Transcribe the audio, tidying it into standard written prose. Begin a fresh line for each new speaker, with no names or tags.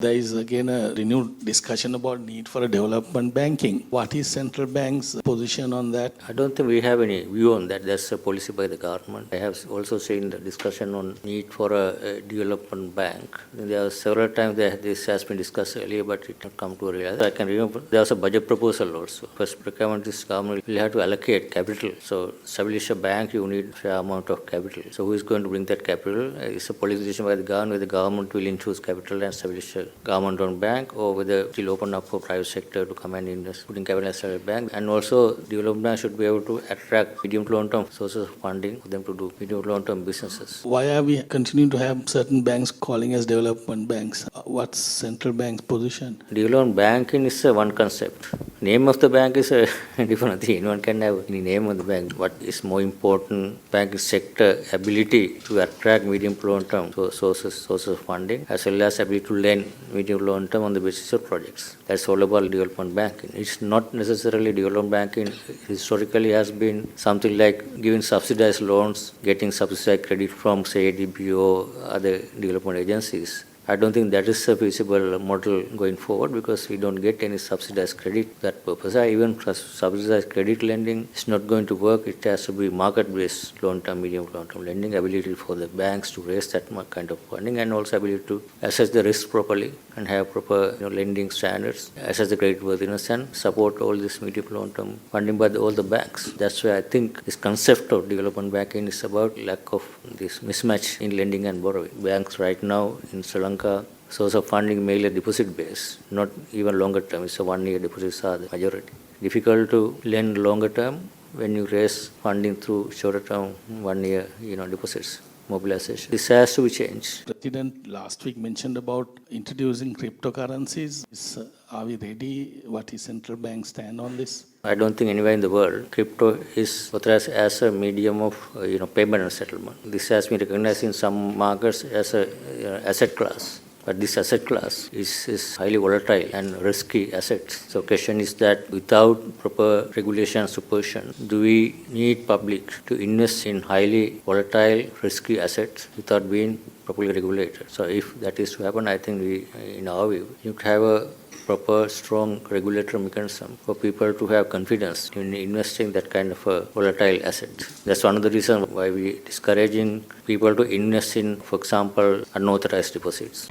There is again a renewed discussion about need for a development banking. What is central bank's position on that?
I don't think we have any view on that. That's a policy by the government. I have also seen the discussion on need for a development bank. There are several times that this has been discussed earlier, but it did not come to a realization. I can remember there was a budget proposal also. First requirement is government will have to allocate capital. So establish a bank, you need a fair amount of capital. So who is going to bring that capital? It's a policy decision by the government, whether the government will infuse capital and establish a government-owned bank, or whether it will open up for private sector to come and invest, putting capital as a bank. And also, development bank should be able to attract medium to long-term sources of funding for them to do medium to long-term businesses.
Why are we continuing to have certain banks calling as development banks? What's central bank's position?
Development banking is one concept. Name of the bank is a different thing. Anyone can have any name of the bank. What is more important, banking sector ability to attract medium to long-term sources of funding, as well as ability to lend medium to long-term on the basis of projects. That's all about development banking. It's not necessarily development banking. Historically has been something like giving subsidized loans, getting subsidized credit from, say, ADB or other development agencies. I don't think that is a feasible model going forward, because we don't get any subsidized credit for that purpose. Even subsidized credit lending is not going to work. It has to be market-based long-term, medium long-term lending, ability for the banks to raise that kind of funding, and also ability to assess the risk properly and have proper lending standards, assess the creditworthiness, and support all this medium long-term funding by all the banks. That's why I think this concept of development banking is about lack of this mismatch in lending and borrowing. Banks right now in Sri Lanka source of funding mainly deposit based, not even longer term. It's a 1 year deposits are the majority. Difficult to lend longer term when you raise funding through shorter term 1 year deposits. Mobilization. This has to be changed.
President last week mentioned about introducing cryptocurrencies. Are we ready? What is central bank stand on this?
I don't think anywhere in the world crypto is authorized as a medium of payment and settlement. This has been recognized in some markets as a asset class. But this asset class is highly volatile and risky asset. So question is that without proper regulation and supervision, do we need public to invest in highly volatile, risky assets without being properly regulated? So if that is to happen, I think we, in our view, you have a proper, strong regulatory mechanism for people to have confidence in investing that kind of a volatile asset. That's one of the reasons why we discouraging people to invest in, for example, unauthorized deposits.